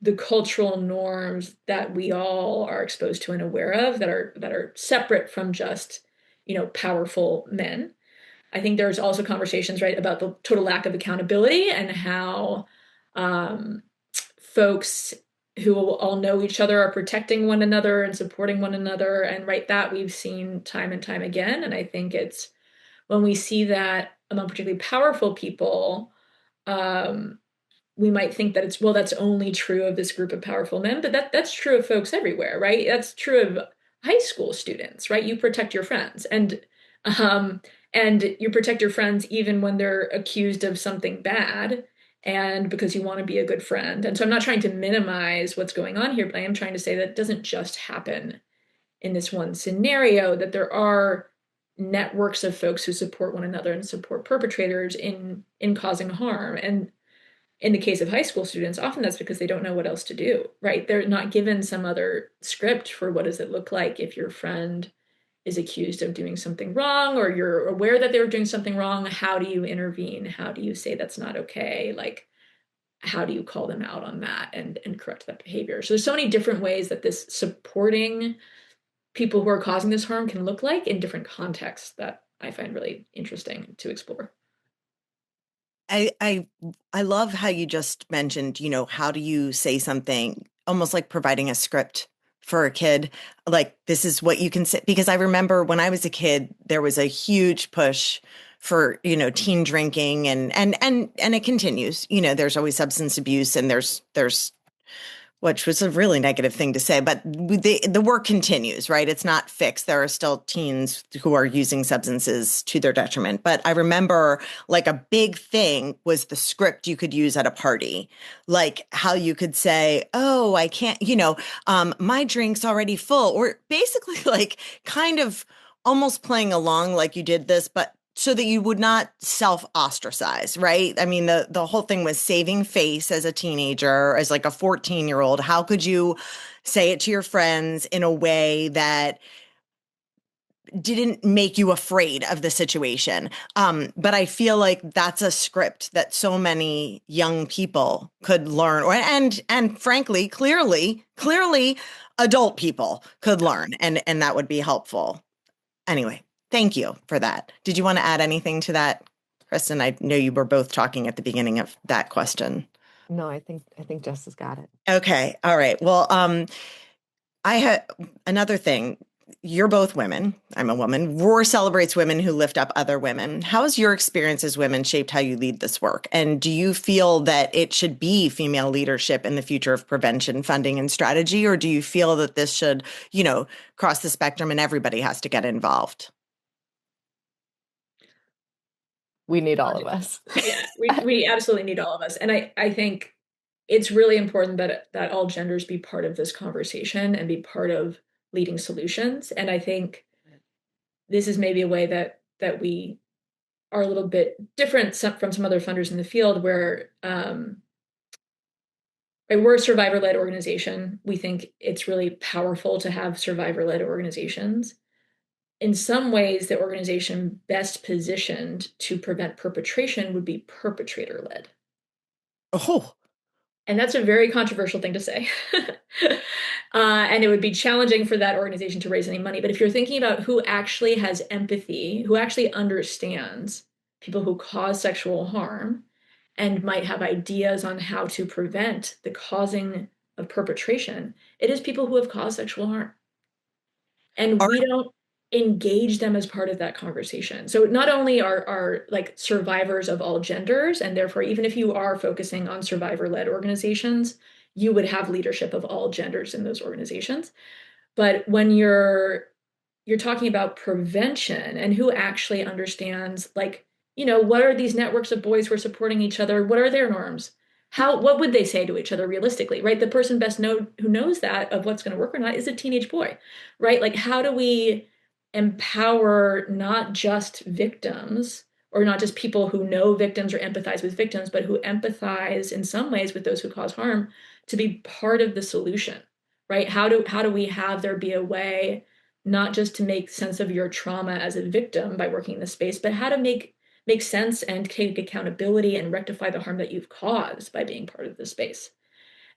the cultural norms that we all are exposed to and aware of that are separate from just, powerful men. I think there's also conversations, right, about the total lack of accountability and how folks who all know each other are protecting one another and supporting one another. And right, that we've seen time and time again. And I think it's when we see that among particularly powerful people, we might think that that's only true of this group of powerful men, but that's true of folks everywhere, right? That's true of high school students, right? You protect your friends, and you protect your friends even when they're accused of something bad, and because you want to be a good friend. And so I'm not trying to minimize what's going on here, but I am trying to say that it doesn't just happen in this one scenario, that there are networks of folks who support one another and support perpetrators in causing harm. And in the case of high school students, often that's because they don't know what else to do, right? They're not given some other script for what does it look like if your friend is accused of doing something wrong, or you're aware that they were doing something wrong. How do you intervene? How do you say that's not okay? Like, how do you call them out on that and correct that behavior? So there's so many different ways that this supporting people who are causing this harm can look like in different contexts that I find really interesting to explore. I love how you just mentioned, how do you say something, almost like providing a script for a kid, like this is what you can say. Because I remember when I was a kid, there was a huge push for, teen drinking, and it continues. There's always substance abuse, and there's which was a really negative thing to say, but the work continues, right? It's not fixed. There are still teens who are using substances to their detriment. But I remember like a big thing was the script you could use at a party, like how you could say, oh, I can't, my drink's already full, or basically like kind of almost playing along like you did this, but so that you would not self-ostracize, right? I mean, the whole thing was saving face as a teenager, as like a 14-year-old. How could you say it to your friends in a way that didn't make you afraid of the situation? But I feel like that's a script that so many young people could learn, or and frankly, clearly, adult people could learn, and that would be helpful. Anyway, thank you for that. Did you want to add anything to that, Kristin? I know you were both talking at the beginning of that question. No, I think Jess has got it. Okay, all right. Well, I had another thing. You're both women. I'm a woman. Roar celebrates women who lift up other women. How has your experience as women shaped how you lead this work? And do you feel that it should be female leadership in the future of prevention, funding, and strategy? Or do you feel that this should, cross the spectrum and everybody has to get involved? We need all of us. Yeah, we absolutely need all of us. And I think it's really important that all genders be part of this conversation and be part of leading solutions. And I think this is maybe a way that we are a little bit different from some other funders in the field where we're a survivor-led organization. We think it's really powerful to have survivor-led organizations. In some ways, the organization best positioned to prevent perpetration would be perpetrator-led. Oh, And that's a very controversial thing to say. And it would be challenging for that organization to raise any money. But if you're thinking about who actually has empathy, who actually understands people who cause sexual harm and might have ideas on how to prevent the causing of perpetration, it is people who have caused sexual harm. And are we don't engage them as part of that conversation. So not only are like survivors of all genders, and therefore, even if you are focusing on survivor-led organizations, you would have leadership of all genders in those organizations. But when you're talking about prevention and who actually understands, like, what are these networks of boys who are supporting each other? What are their norms? What would they say to each other realistically, right? The person who knows that of what's going to work or not is a teenage boy, right? Like, how do we empower not just victims or not just people who know victims or empathize with victims, but who empathize in some ways with those who cause harm to be part of the solution, right? How do we have there be a way not just to make sense of your trauma as a victim by working in this space, but how to make sense and take accountability and rectify the harm that you've caused by being part of the space.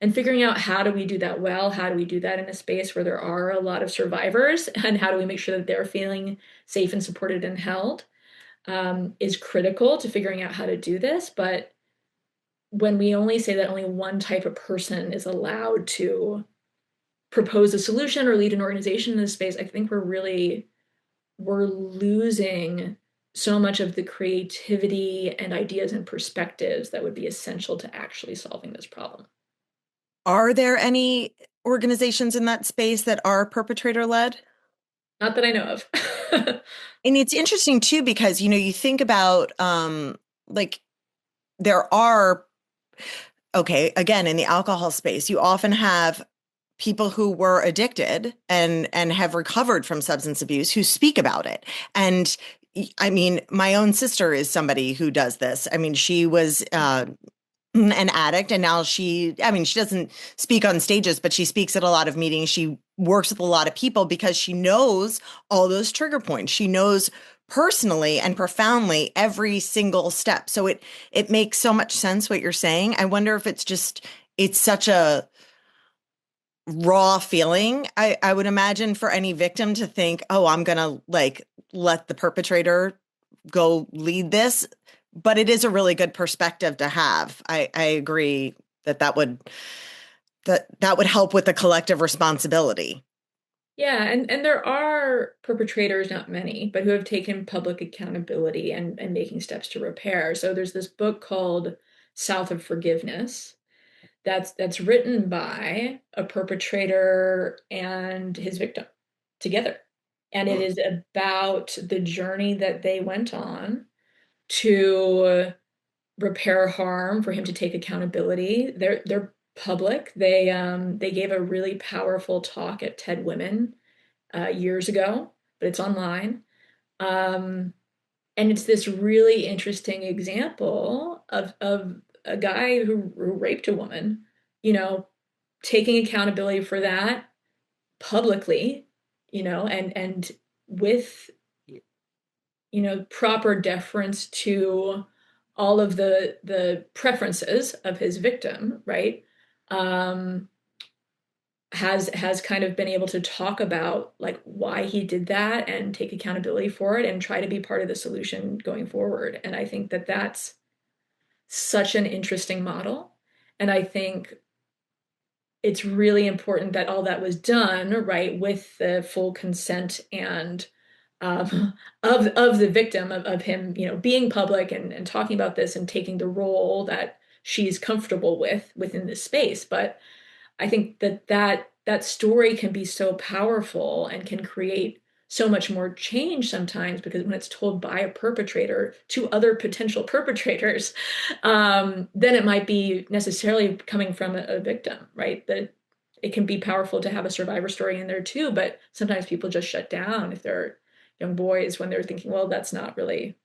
And figuring out how do we do that well, how do we do that in a space where there are a lot of survivors, and how do we make sure that they're feeling safe and supported and held, is critical to figuring out how to do this. But when we only say that only one type of person is allowed to propose a solution or lead an organization in this space, I think we're losing so much of the creativity and ideas and perspectives that would be essential to actually solving this problem. Are there any organizations in that space that are perpetrator-led? Not that I know of. And it's interesting too, because, you think about, like, there are, okay, again, in the alcohol space, you often have people who were addicted and have recovered from substance abuse who speak about it. And I mean, my own sister is somebody who does this. I mean, she was an addict, and now she doesn't speak on stages, but she speaks at a lot of meetings. She works with a lot of people because she knows all those trigger points. She knows personally and profoundly every single step. So it makes so much sense what you're saying. I wonder if it's such a raw feeling, I would imagine, for any victim to think, oh, I'm gonna like let the perpetrator go lead this. But it is a really good perspective to have. I agree that would help with the collective responsibility. Yeah, and there are perpetrators, not many, but who have taken public accountability and making steps to repair. So there's this book called South of Forgiveness that's written by a perpetrator and his victim together. And it is about the journey that they went on to repair harm, for him to take accountability. They're public. They gave a really powerful talk at TED Women years ago, but it's online. And it's this really interesting example of a guy who raped a woman, you know, taking accountability for that publicly, and with, proper deference to all of the preferences of his victim, right? Um, has kind of been able to talk about like why he did that and take accountability for it and try to be part of the solution going forward. And I think that that's such an interesting model. And I think it's really important that all that was done, right, with the full consent and of the victim, of him, being public and talking about this and taking the role that she's comfortable with within this space. But I think that story can be so powerful and can create so much more change sometimes, because when it's told by a perpetrator to other potential perpetrators, then it might be necessarily coming from a victim, right? That it can be powerful to have a survivor story in there too, but sometimes people just shut down if they're young boys when they're thinking, well, that's not really,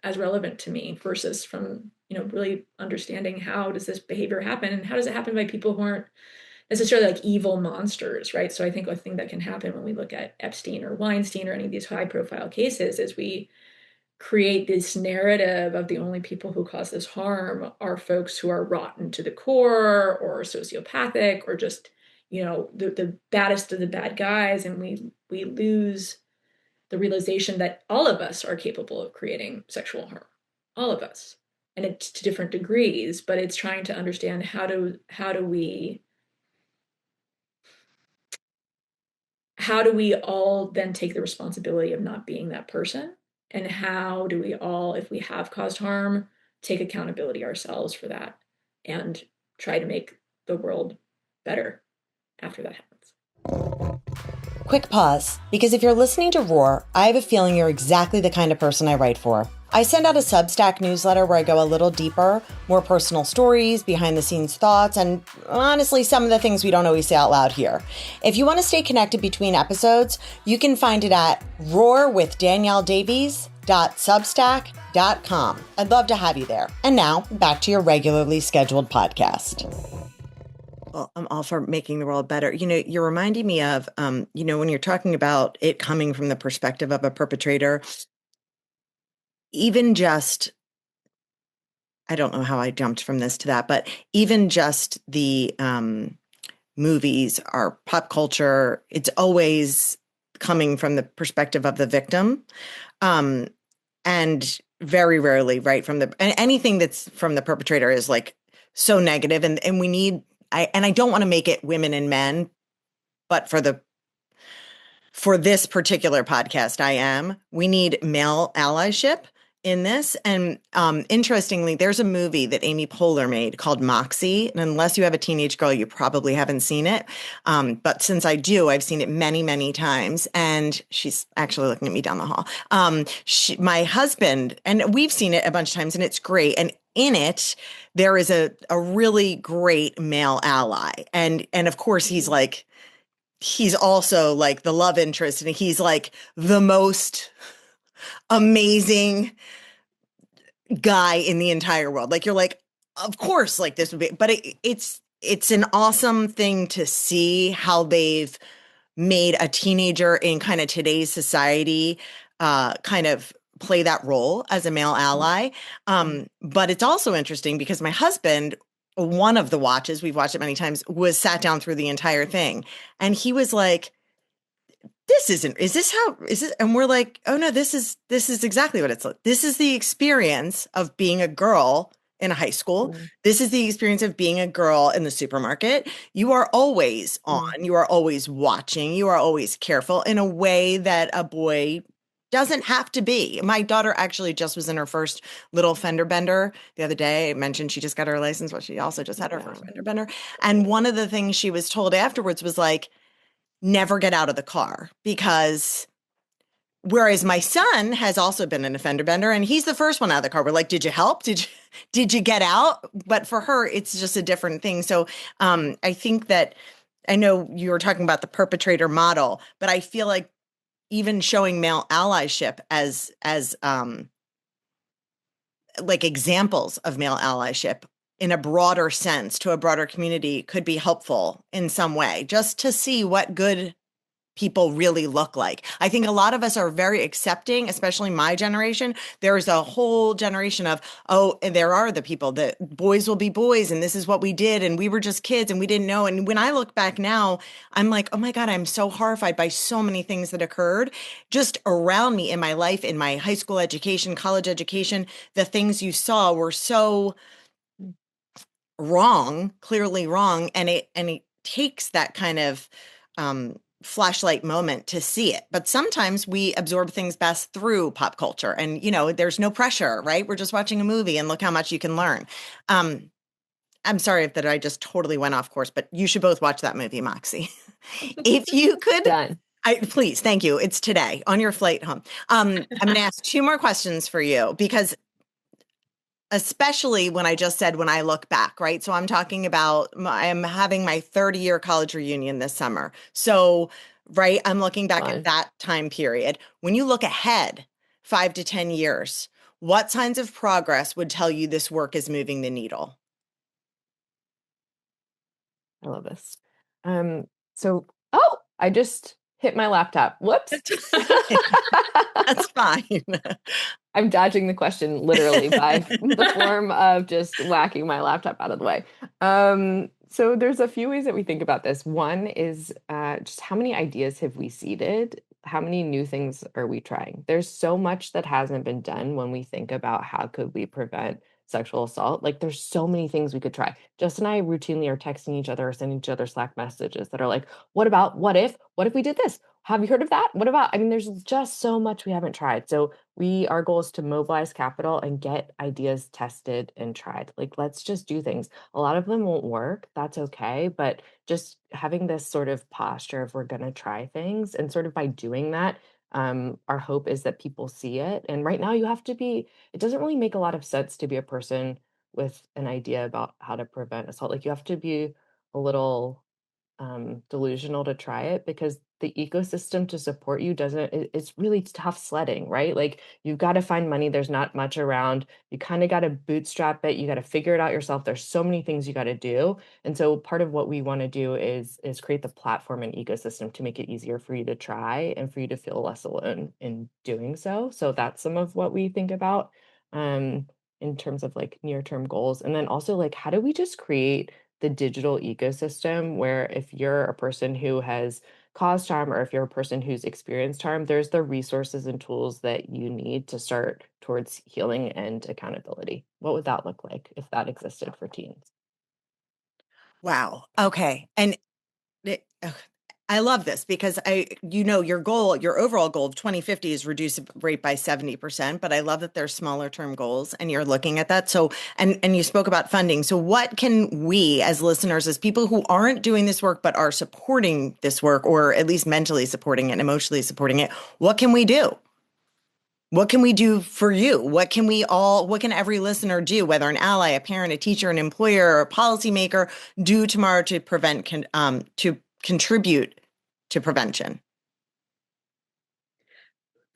as relevant to me, versus from, really understanding how does this behavior happen and how does it happen by people who aren't necessarily like evil monsters, right? So I think a thing that can happen when we look at Epstein or Weinstein or any of these high profile cases is we create this narrative of the only people who cause this harm are folks who are rotten to the core or sociopathic or just, the baddest of the bad guys. And we lose the realization that all of us are capable of creating sexual harm, all of us, and it's to different degrees, but it's trying to understand how do we all then take the responsibility of not being that person? And how do we all, if we have caused harm, take accountability ourselves for that and try to make the world better after that happens? Quick pause, because if you're listening to Roar, I have a feeling you're exactly the kind of person I write for. I send out a Substack newsletter where I go a little deeper, more personal stories, behind the scenes thoughts, and honestly, some of the things we don't always say out loud here. If you want to stay connected between episodes, you can find it at roarwithdanielledavies.substack.com. I'd love to have you there. And now, back to your regularly scheduled podcast. Well, I'm all for making the world better. You're reminding me of, when you're talking about it coming from the perspective of a perpetrator, even just, I don't know how I jumped from this to that, but even just the movies, our pop culture, it's always coming from the perspective of the victim. And very rarely, right, anything that's from the perpetrator is like so negative. And we need, I don't want to make it women and men, but for this particular podcast, we need male allyship in this. And interestingly, there's a movie that Amy Poehler made called Moxie. And unless you have a teenage girl, you probably haven't seen it. But since I do, I've seen it many, many times. And she's actually looking at me down the hall. My husband, and we've seen it a bunch of times, and it's great. And in it, there is a really great male ally. And of course, he's also like the love interest, and he's like the most amazing guy in the entire world. Like, you're like, of course, like this would be, but it's an awesome thing to see how they've made a teenager in kind of today's society kind of play that role as a male ally. But it's also interesting because my husband, one of the watches, we've watched it many times, was sat down through the entire thing. And he was like, is this? And we're like, oh no, this is exactly what it's like. This is the experience of being a girl in a high school. This is the experience of being a girl in the supermarket. You are always on, you are always watching, you are always careful in a way that a boy doesn't have to be. My daughter actually just was in her first little fender bender the other day. I mentioned she just got her license, but she also just had her first fender bender. And one of the things she was told afterwards was like, never get out of the car, because whereas my son has also been an fender bender and he's the first one out of the car. We're like, did you help? Did you get out? But for her, it's just a different thing. So I think that, I know you were talking about the perpetrator model, but I feel like even showing male allyship as like examples of male allyship in a broader sense to a broader community could be helpful in some way, just to see what good people really look like. I think a lot of us are very accepting, especially my generation. There's a whole generation of, oh, there are the people that boys will be boys and this is what we did and we were just kids and we didn't know. And when I look back now, I'm like, oh my God, I'm so horrified by so many things that occurred just around me in my life, in my high school education, college education. The things you saw were so wrong, clearly wrong, and it takes that kind of flashlight moment to see it. But sometimes we absorb things best through pop culture, and there's no pressure, right? We're just watching a movie, and look how much you can learn. I'm sorry that I just totally went off course, but you should both watch that movie, Moxie. If you could. Done. Please, thank you. It's today on your flight home. I'm going to ask two more questions for you because especially when I just said when I look back, right? So I'm talking about I'm having my 30-year college reunion this summer. So, right, I'm looking back at that time period. When you look ahead 5 to 10 years, what signs of progress would tell you this work is moving the needle? I love this. I just hit my laptop. Whoops. That's fine. I'm dodging the question literally by the form of just whacking my laptop out of the way. So there's a few ways that we think about this. One is just how many ideas have we seeded? How many new things are we trying? There's so much that hasn't been done when we think about how could we prevent sexual assault. Like there's so many things we could try. Jess and I routinely are texting each other or sending each other Slack messages that are like, what if we did this? Have you heard of that? What about, I mean, there's just so much we haven't tried. So our goal is to mobilize capital and get ideas tested and tried. Like, let's just do things. A lot of them won't work. That's okay. But just having this sort of posture of we're going to try things. And sort of by doing that, our hope is that people see it. And right now, it doesn't really make a lot of sense to be a person with an idea about how to prevent assault. Like, you have to be a little delusional to try it because the ecosystem to support you it's really tough sledding, right? Like you've got to find money. There's not much around. You kind of got to bootstrap it. You got to figure it out yourself. There's so many things you got to do. And so part of what we want to do is create the platform and ecosystem to make it easier for you to try and for you to feel less alone in doing so. So that's some of what we think about in terms of like near-term goals. And then also like, how do we just create the digital ecosystem where if you're a person who has caused harm or if you're a person who's experienced harm, there's the resources and tools that you need to start towards healing and accountability. What would that look like if that existed for teens? Wow. Okay. And I love this because your overall goal of 2050 is reduce the rate by 70%, but I love that there's smaller term goals and you're looking at that. So, and you spoke about funding. So what can we as listeners, as people who aren't doing this work, but are supporting this work or at least mentally supporting it and emotionally supporting it, what can we do? What can we do for you? What can every listener do, whether an ally, a parent, a teacher, an employer, or a policymaker, do tomorrow to to contribute to prevention?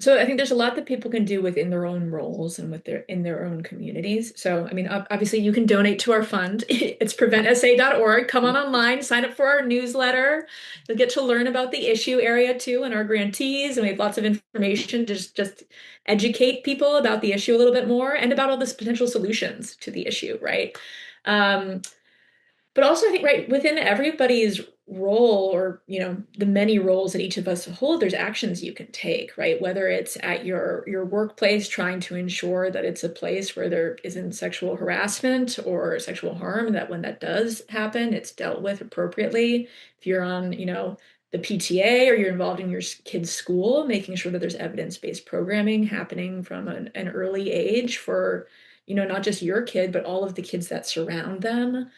So I think there's a lot that people can do within their own roles and in their own communities. So, I mean, obviously you can donate to our fund. It's preventsa.org. Come on online, sign up for our newsletter. You'll get to learn about the issue area too and our grantees. And we have lots of information to just educate people about the issue a little bit more and about all the potential solutions to the issue, right? But also I think right within everybody's role or the many roles that each of us hold, there's actions you can take, right? Whether it's at your workplace trying to ensure that it's a place where there isn't sexual harassment or sexual harm, and that when that does happen, it's dealt with appropriately. If you're on, the PTA or you're involved in your kid's school, making sure that there's evidence-based programming happening from an early age for, not just your kid, but all of the kids that surround them.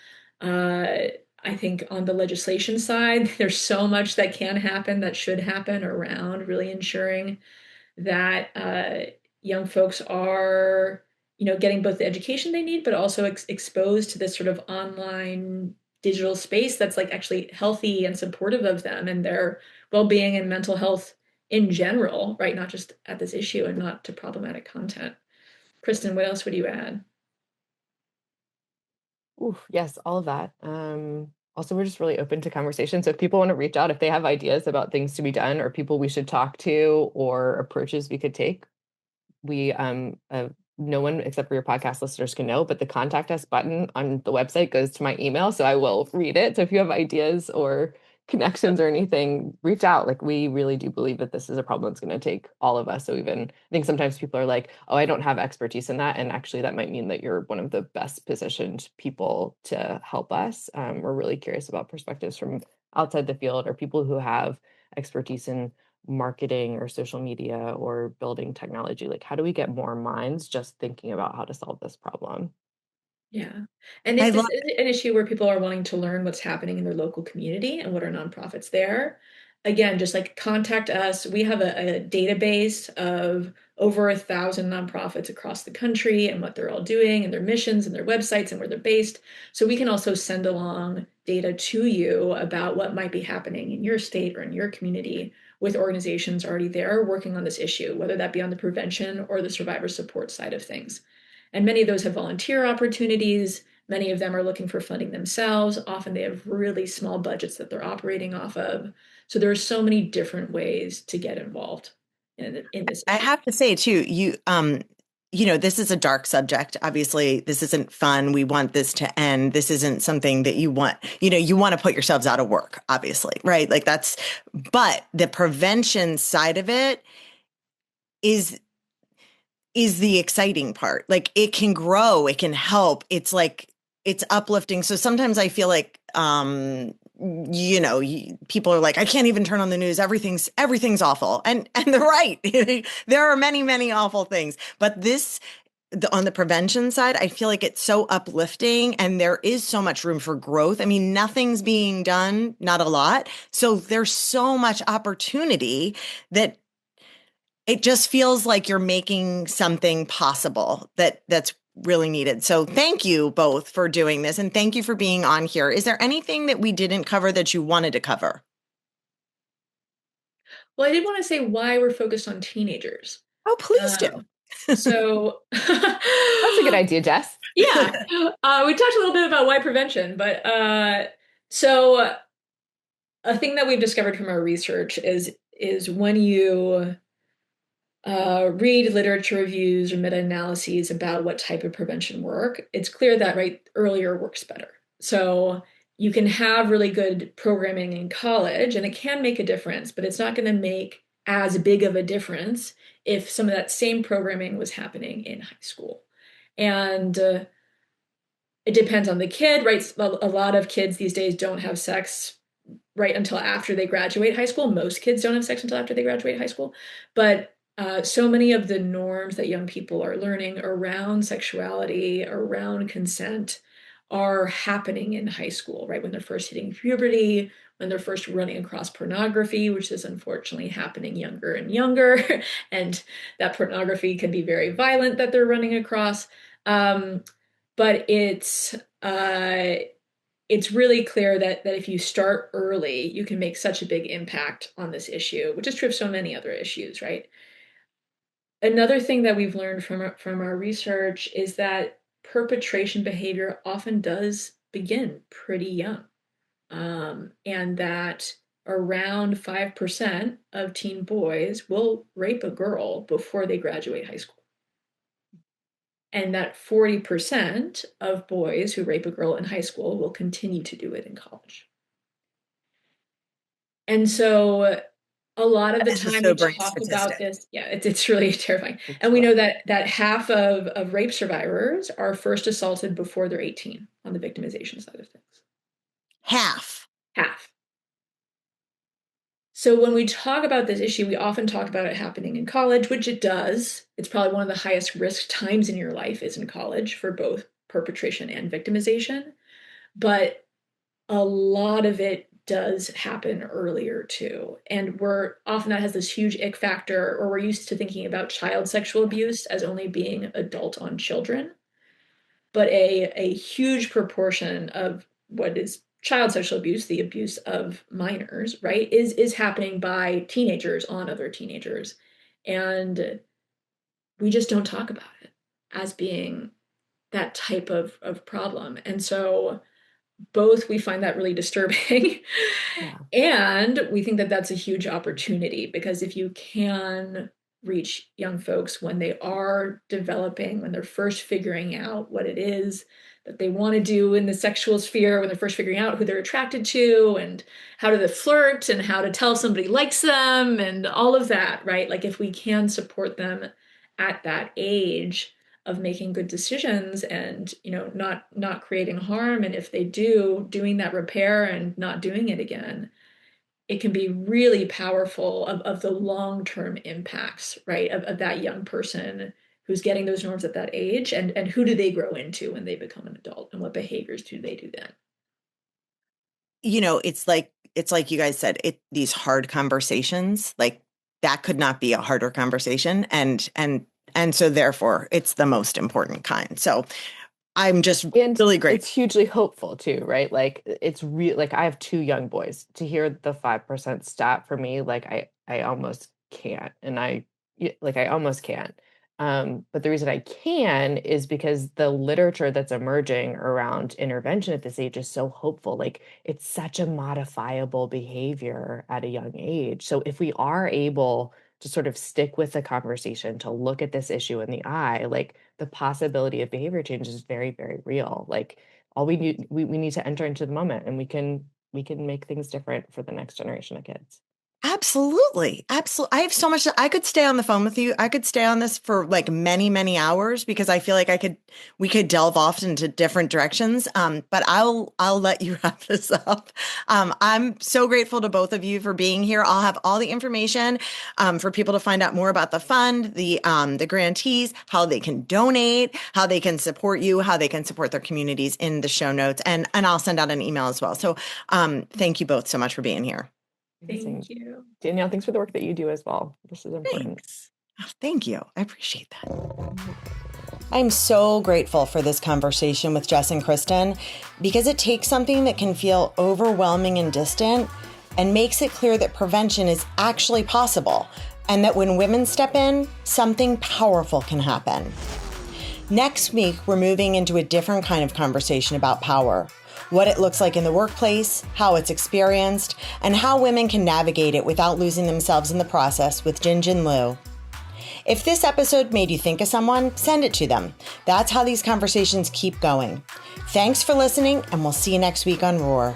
I think on the legislation side, there's so much that can happen, that should happen around really ensuring that young folks are, getting both the education they need, but also exposed to this sort of online digital space that's like actually healthy and supportive of them and their well-being and mental health in general, right? Not just at this issue and not to problematic content. Kristin, what else would you add? Ooh, yes, all of that. Also, we're just really open to conversation. So if people want to reach out, if they have ideas about things to be done or people we should talk to or approaches we could take, we no one except for your podcast listeners can know, but the contact us button on the website goes to my email, so I will read it. So if you have ideas or connections or anything, reach out. Like, we really do believe that this is a problem that's going to take all of us. So even I think sometimes people are like, oh, I don't have expertise in that, and actually that might mean that you're one of the best positioned people to help us. We're really curious about perspectives from outside the field or people who have expertise in marketing or social media or building technology. Like, how do we get more minds just thinking about how to solve this problem? Yeah. And I if this love is an issue where people are wanting to learn what's happening in their local community and what are nonprofits there, again, just like contact us. We have a database of over 1,000 nonprofits across the country and what they're all doing and their missions and their websites and where they're based. So we can also send along data to you about what might be happening in your state or in your community with organizations already there working on this issue, whether that be on the prevention or the survivor support side of things. And many of those have volunteer opportunities. Many of them are looking for funding themselves. Often they have really small budgets that they're operating off of. So there are so many different ways to get involved in this I issue. have to say too, this is a dark subject. Obviously, this isn't fun. We want this to end. This isn't something that you want to put yourselves out of work, obviously, right? Like but the prevention side of it is the exciting part. Like, it can grow, it can help. It's like, it's uplifting. So sometimes I feel like, people are like, I can't even turn on the news. Everything's awful. And they're right. There are many, many awful things, but on the prevention side, I feel like it's so uplifting and there is so much room for growth. I mean, nothing's being done, not a lot. So there's so much opportunity that it just feels like you're making something possible that's really needed. So thank you both for doing this, and thank you for being on here. Is there anything that we didn't cover that you wanted to cover? Well, I did want to say why we're focused on teenagers. Oh, please do. Um, so, That's a good idea, Jess. yeah, we talked a little bit about why prevention, but so a thing that we've discovered from our research is when you read literature reviews or meta-analyses about what type of prevention work, it's clear that earlier works better. So you can have really good programming in college and it can make a difference, but it's not going to make as big of a difference if some of that same programming was happening in high school. And it depends on the kid, right? A lot of kids these days don't have sex right until after they graduate high school. Most kids don't have sex until after they graduate high school. But so many of the norms that young people are learning around sexuality, around consent, are happening in high school, right? When they're first hitting puberty, when they're first running across pornography, which is unfortunately happening younger and younger. And that pornography can be very violent that they're running across. But it's really clear that if you start early, you can make such a big impact on this issue, which is true of so many other issues, right? Another thing that we've learned from our research is that perpetration behavior often does begin pretty young, and that around 5% of teen boys will rape a girl before they graduate high school. And that 40% of boys who rape a girl in high school will continue to do it in college. And so a lot of the That's a time we sobering talk about statistic. this, yeah, it's really terrifying. It's And we know rough. that half of rape survivors are first assaulted before they're 18 on the victimization side of things. Half. Half. So when we talk about this issue, we often talk about it happening in college, which it does. It's probably one of the highest risk times in your life is in college for both perpetration and victimization. But a lot of it does happen earlier too. And we're often that has this huge ick factor, or we're used to thinking about child sexual abuse as only being adult on children. But a huge proportion of what is child sexual abuse, the abuse of minors, right, is happening by teenagers on other teenagers. And we just don't talk about it as being that type of problem. And so both we find that really disturbing and we think that that's a huge opportunity, because if you can reach young folks when they are developing, when they're first figuring out what it is that they want to do in the sexual sphere, when they're first figuring out who they're attracted to and how to flirt and how to tell if somebody likes them and all of that, right? Like if we can support them at that age of making good decisions and, not creating harm, and if they do, doing that repair and not doing it again, it can be really powerful of the long-term impacts, right, of that young person who's getting those norms at that age, and who do they grow into when they become an adult, and what behaviors do they do then? It's like you guys said, these hard conversations, like that could not be a harder conversation. And so therefore it's the most important kind. So I'm just really great. It's hugely hopeful too, right? Like it's like I have 2 young boys. To hear the 5% stat for me, like I almost can't. And I almost can't. But the reason I can is because the literature that's emerging around intervention at this age is so hopeful. Like it's such a modifiable behavior at a young age. So if we are able to sort of stick with the conversation, to look at this issue in the eye, like the possibility of behavior change is very, very real. Like all we need, we need to enter into the moment, and we can make things different for the next generation of kids. Absolutely. Absolutely. I have so much. I could stay on the phone with you. I could stay on this for like many, many hours, because I feel like we could delve off into different directions. But I'll let you wrap this up. I'm so grateful to both of you for being here. I'll have all the information, for people to find out more about the fund, the grantees, how they can donate, how they can support you, how they can support their communities in the show notes. And I'll send out an email as well. So, thank you both so much for being here. Thank you. Danielle, thanks for the work that you do as well. This is important. Thanks. Oh, thank you. I appreciate that. I'm so grateful for this conversation with Jess and Kristin, because it takes something that can feel overwhelming and distant and makes it clear that prevention is actually possible, and that when women step in, something powerful can happen. Next week, we're moving into a different kind of conversation about power. What it looks like in the workplace, how it's experienced, and how women can navigate it without losing themselves in the process with Jin Liu. If this episode made you think of someone, send it to them. That's how these conversations keep going. Thanks for listening, and we'll see you next week on Roar.